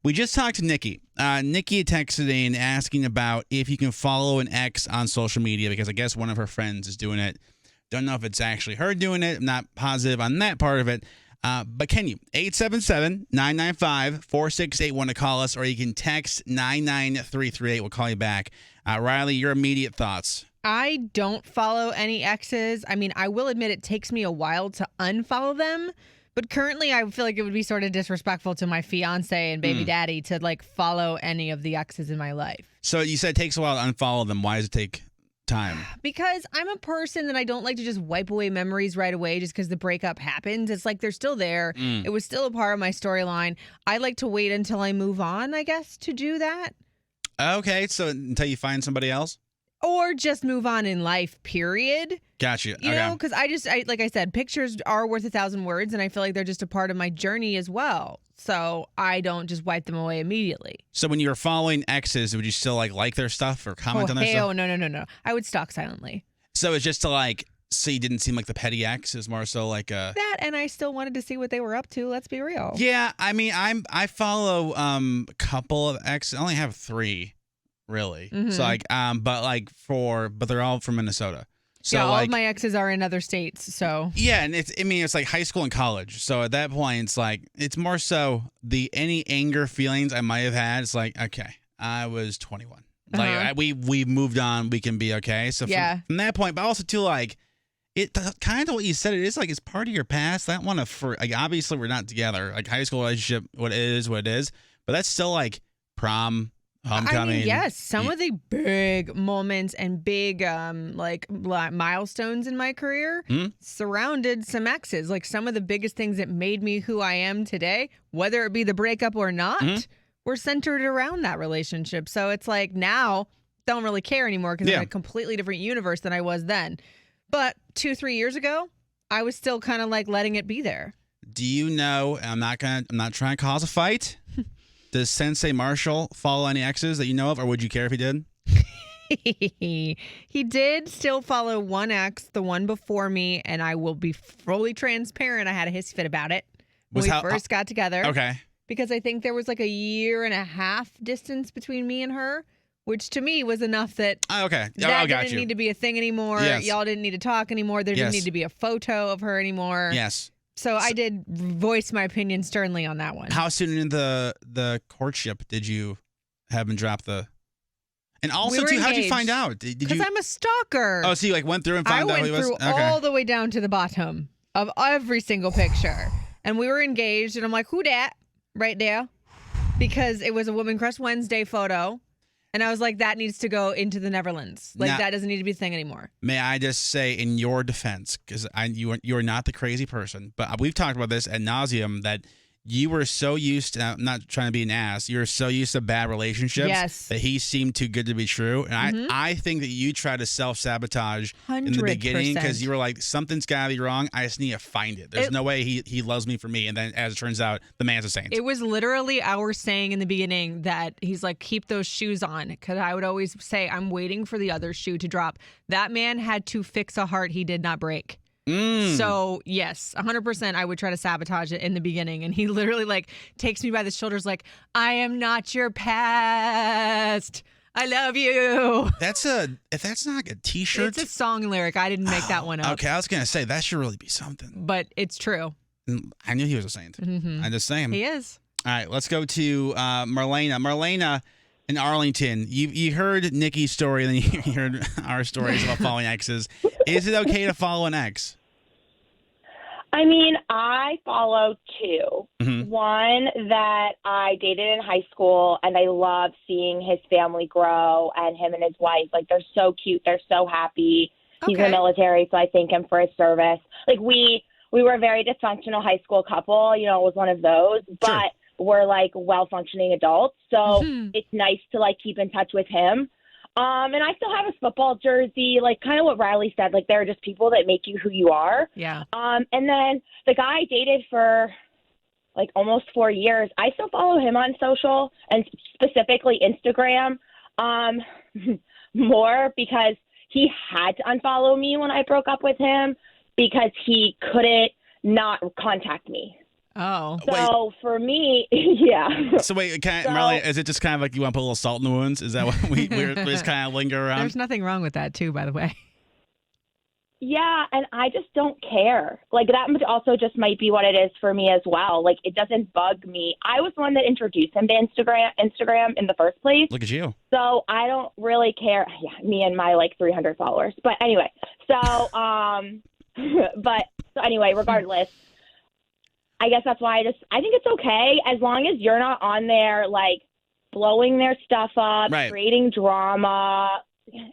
We just talked to Nikki. Nikki texted in asking about if you can follow an ex on social media because I guess one of her friends is doing it. Don't know if it's actually her doing it. I'm not positive on that part of it. But can you? 877-995-4681 to call us, or you can text 99338. We'll call you back. Riley, your immediate thoughts. I don't follow any exes. I mean, I will admit it takes me a while to unfollow them. But currently, I feel like it would be sort of disrespectful to my fiance and baby daddy to like follow any of the exes in my life. So you said it takes a while to unfollow them. Why does it take time? Because I'm a person that I don't like to just wipe away memories right away just because the breakup happened. It's like they're still there. It was still a part of my storyline. I like to wait until I move on, I guess, to do that. Okay, so until you find somebody else? Or just move on in life, period. Gotcha. You know, because like I said, pictures are worth 1,000 words, and I feel like they're just a part of my journey as well. So I don't just wipe them away immediately. So when you were following exes, would you still like their stuff or comment on their stuff? Oh, no. I would stalk silently. So it's just to so you didn't seem like the petty ex. It's more so like a... That, and I still wanted to see what they were up to. Let's be real. Yeah, I mean, I follow a couple of exes. I only have 3. Really. So but they're all from Minnesota. So yeah, all of my exes are in other states. So yeah, and it's like high school and college. So at that point, it's more so any anger feelings I might have had. It's like, okay, I was 21. Like we moved on. We can be okay. So from that point, but also too it kind of what you said. It is it's part of your past. I don't want to obviously we're not together. Like high school relationship, what it is, but that's still prom. Homecoming. I mean, yes, some of the big moments and big milestones in my career surrounded some exes. Like some of the biggest things that made me who I am today, whether it be the breakup or not, were centered around that relationship. So it's like now don't really care anymore because I'm in a completely different universe than I was then. But 2-3 years ago, I was still kind of letting it be there. Do you know? I'm not trying to cause a fight. Does Sensei Marshall follow any exes that you know of, or would you care if he did? He did still follow one ex, the one before me, and I will be fully transparent. I had a hissy fit about it when we first got together. Okay. Because I think there was a 1.5 year distance between me and her, which to me was enough that that didn't need to be a thing anymore. Yes. Y'all didn't need to talk anymore. There didn't need to be a photo of her anymore. Yes. So I did voice my opinion sternly on that one. How soon into the courtship did you have him drop the... And also, too, how'd you find out? Because I'm a stalker. Oh, so you went through and found out who he was? I went through all the way down to the bottom of every single picture. And we were engaged, and I'm like, who dat? Right there. Because it was a Woman Crush Wednesday photo. And I was like, that needs to go into the Neverlands. That doesn't need to be a thing anymore. May I just say, in your defense, because you are not the crazy person, but we've talked about this ad nauseum, that you were so used to, I'm not trying to be an ass, you were so used to bad relationships that he seemed too good to be true. And I think that you tried to self-sabotage 100%. in the beginning because you were like, something's got to be wrong. I just need to find it. There's no way he loves me for me. And then as it turns out, the man's a saint. It was literally our saying in the beginning that he's like, keep those shoes on. Because I would always say, I'm waiting for the other shoe to drop. That man had to fix a heart he did not break. So, yes, 100% I would try to sabotage it in the beginning. And he literally takes me by the shoulders like, I am not your past. I love you. If that's not a t-shirt. It's a song lyric. I didn't make that one up. Okay, I was going to say, that should really be something. But it's true. I knew he was a saint. I'm just saying. He is. All right, let's go to Marlena. Marlena in Arlington. You heard Nikki's story, and then you heard our stories about following exes. Is it okay to follow an ex? I mean, I follow 2. One that I dated in high school, and I love seeing his family grow, and him and his wife. They're so cute. They're so happy. He's in the military, so I thank him for his service. We were a very dysfunctional high school couple. It was one of those. But we're, well-functioning adults. So it's nice to, keep in touch with him. And I still have his football jersey, kind of what Riley said. There are just people that make you who you are. Yeah. And then the guy I dated for, almost 4 years, I still follow him on social and specifically Instagram more because he had to unfollow me when I broke up with him because he couldn't not contact me. Oh. So for me, yeah. So wait, Marlene, is it just kind of like you want to put a little salt in the wounds? Is that what we're just kind of linger around? There's nothing wrong with that too, by the way. Yeah, and I just don't care. Like, that also just might be what it is for me as well. Like, it doesn't bug me. I was the one that introduced him to Instagram in the first place. Look at you. So I don't really care. Yeah, me and my, 300 followers. But anyway, so, regardless, I guess that's why I think it's okay as long as you're not on there, blowing their stuff up, right, creating drama.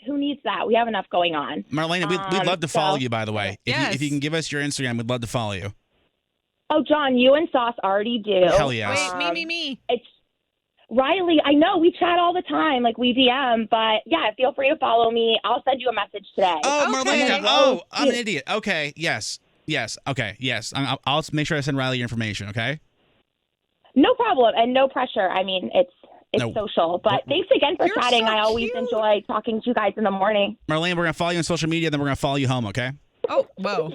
Who needs that? We have enough going on. Marlena, we'd love to follow you, by the way. Yes. If you can give us your Instagram, we'd love to follow you. Oh, John, you and Sauce already do. Hell yes. Wait, me. It's Riley. I know we chat all the time, we DM, but yeah, feel free to follow me. I'll send you a message today. Oh, Okay. Marlena. Oh, I'm an idiot. Okay. Yes. Okay. Yes. I'll make sure I send Riley your information. Okay. No problem, and no pressure. I mean, it's social. But thanks again for chatting. So I always enjoy talking to you guys in the morning. Marlene, we're gonna follow you on social media, then we're gonna follow you home. Okay. Oh, whoa.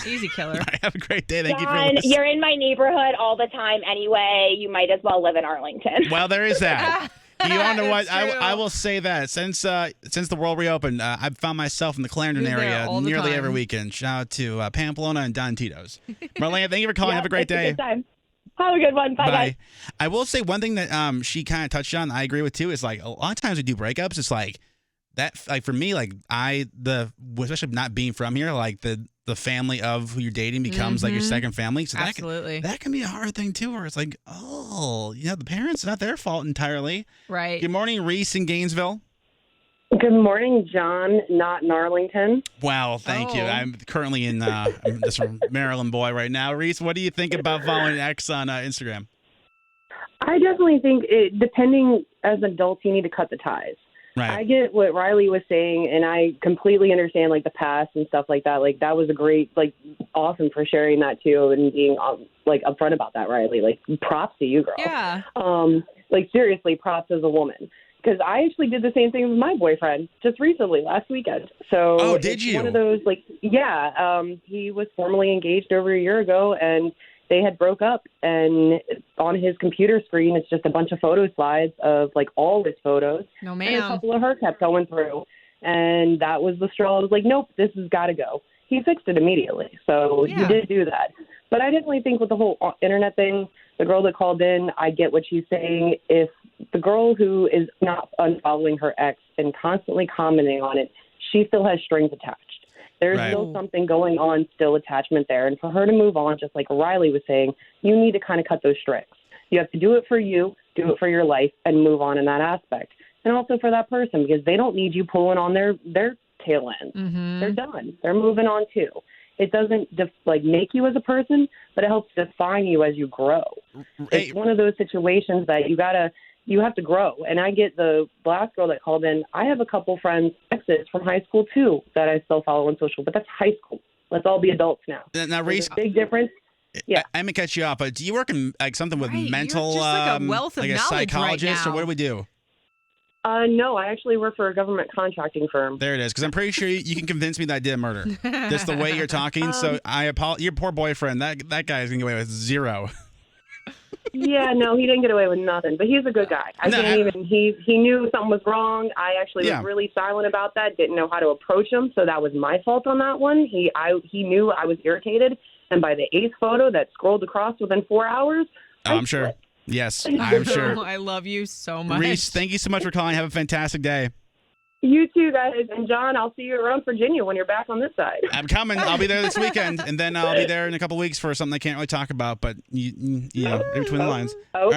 Easy killer. All right, have a great day. Thank you for John, listening. you're in my neighborhood all the time anyway. You might as well live in Arlington. Well, there is that. You know what? It's true. I will say that since the world reopened, I've found myself in the Clarendon You're there area all the nearly time. every weekend. Shout out to Pamplona and Don Tito's. Marlene, thank you for calling. Have a great it's day. good time. Have a good one. Bye, guys. I will say one thing that she kind of touched on, I agree with too, is a lot of times we do breakups, it's that for me, especially not being from here, the family of who you're dating becomes your second family. So Absolutely. that can be a hard thing too, where it's the parents, not their fault entirely. Right. Good morning, Reese in Gainesville. Good morning, John, not in Arlington. Wow, thank you. Oh. I'm currently I'm just a Maryland boy right now. Reese, what do you think about following an ex on Instagram? I definitely think, depending as adults, you need to cut the ties. Right. I get what Riley was saying, and I completely understand, the past and stuff like that. That was a great, awesome for sharing that, too, and being, upfront about that, Riley. Props to you, girl. Yeah. Seriously, props as a woman. Because I actually did the same thing with my boyfriend just recently, last weekend. So oh, did you? One of those, he was formally engaged over a year ago, and they had broke up. And on his computer screen, it's just a bunch of photo slides of, all his photos. No, And a ma'am. couple of her kept going through. And that was the straw. I was like, nope, this has got to go. He fixed it immediately. So Yeah. he did do that. But I definitely think with the whole internet thing, the girl that called in, I get what she's saying. If the girl who is not unfollowing her ex and constantly commenting on it, she still has strings attached. There's Right. still something going on, still attachment there. And for her to move on, just like Riley was saying, you need to kind of cut those strings. You have to do it for you, do it for your life, and move on in that aspect. And also for that person, because they don't need you pulling on their tail end. Mm-hmm. They're done. They're moving on too. It doesn't make you as a person, but it helps define you as you grow. Hey, It's one of those situations that you have to grow. And I get the last girl that called in. I have a couple friends, exes from high school too, that I still follow on social, but that's high school. Let's all be adults now. now, Reese, There's a big difference. Yeah. I'm gonna cut you off, but do you work in something with Right, you're mental, just a wealth of a knowledge right psychologist, or now. what do we do? No, I actually work for a government contracting firm. There it is, because I'm pretty sure you can convince me that I did a murder. Just the way you're talking. So I apologize. Your poor boyfriend, that guy's gonna get away with 0. Yeah, no, he didn't get away with nothing, but he's a good guy. He knew something was wrong. I actually was really silent about that, didn't know how to approach him, so that was my fault on that one. He knew I was irritated, and by the 8th photo that scrolled across within 4 hours, I'm sure. flipped. Yes, I'm sure. I love you so much. Reese, thank you so much for calling. Have a fantastic day. You too, guys. And John, I'll see you around Virginia when you're back on this side. I'm coming. I'll be there this weekend, and then I'll be there in a couple weeks for something I can't really talk about, but you know, in between the lines. Oh.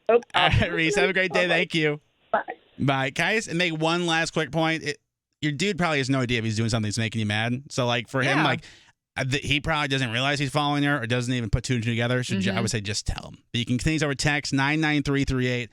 All right, Reese, have a great day. Thank you. Bye. Bye, guys. And make one last quick point. Your dude probably has no idea if he's doing something that's making you mad. So, for him, he probably doesn't realize he's following her or doesn't even put 2 and 2 together. So I would say just tell him. But you can continue over text 99338.